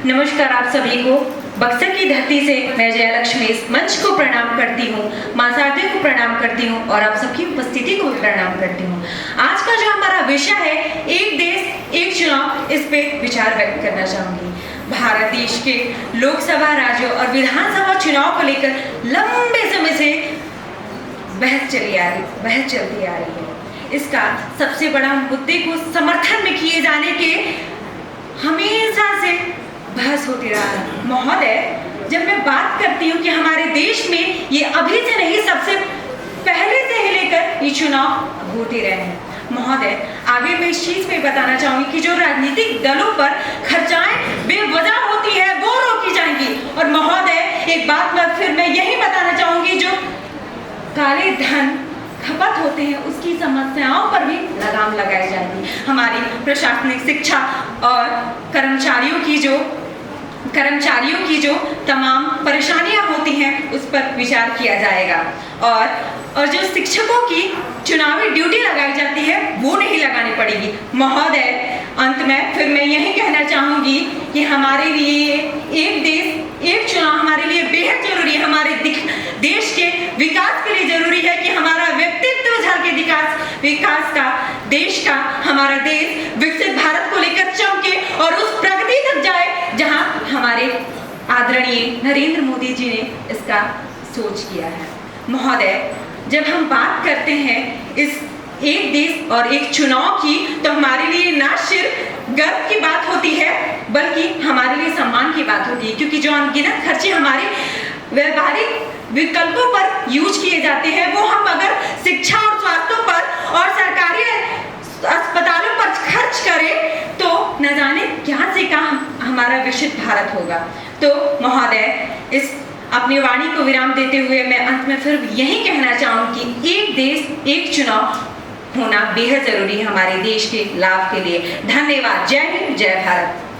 नमस्कार आप सभी को। बक्सर की धरती से मैं जयलक्ष्मी इस मंच को प्रणाम करती हूँ, मां शारदा को प्रणाम करती हूँ और आप सबकी उपस्थिति को भी प्रणाम करती हूँ। आज का जो हमारा विषय है एक देश एक चुनाव, इस पे विचार व्यक्त करना चाहूंगी। भारत देश के लोकसभा, राज्यों और विधानसभा चुनाव को लेकर लंबे समय से बहस चलती आ रही है। इसका सबसे बड़ा मुद्दे को समर्थन में किए जाने के हमेशा से बहस होती रहा है। महोदय, जब मैं बात करती हूँ कि हमारे देश में ये अभी से नहीं, सबसे पहले से ही लेकर ये चुनाव होते रहे हैं। महोदय, आगे मैं इस चीज पे बताना चाहूंगी कि जो राजनीतिक दलों पर खर्चाएं बेवजह होती है वो रोकी जाएंगी। और महोदय, एक बात मैं यही बताना चाहूंगी, जो काले धन खपत होते हैं उसकी समस्याओं पर भी लगाम लगाई जाएगी। हमारी प्रशासनिक शिक्षा और कर्मचारियों की जो तमाम परेशानियां होती हैं उस पर विचार किया जाएगा। और जो शिक्षकों की चुनावी ड्यूटी लगाई जाती है वो नहीं लगानी पड़ेगी। महोदय, अंत में फिर मैं यही कहना चाहूंगी कि हमारे लिए एक देश एक चुनाव हमारे लिए बेहद जरूरी है। हमारे देश के विकास के लिए जरूरी है कि हमारा व्यक्तित्व झलके विकास का, देश का, हमारा देश विकसित भारत को लेकर चमके और उस प्रगति तक जाए जहां हमारे आदरणीय नरेंद्र मोदी जी ने इसका सोच किया है। महोदय, जब हम बात करते हैं इस एक देश और एक चुनाव की, तो हमारे लिए ना सिर्फ गर्व की बात होती है बल्कि हमारे लिए सम्मान की बात होती है, क्योंकि जो अनगिनत खर्चे हमारे व्यवहारिक विकल्पों पर यूज किए जाते हैं वो हम अगर शिक्षा और स्वास्थ्य पर और सरकारी अस्पतालों पर खर्च करें तो न जाने क्या से कहां हमारा विकसित भारत होगा। तो महोदय, इस अपनी वाणी को विराम देते हुए मैं अंत में फिर यही कहना चाहूंगी कि एक देश एक चुनाव होना बेहद जरूरी है हमारे देश के लाभ के लिए। धन्यवाद। जय हिंद, जय भारत।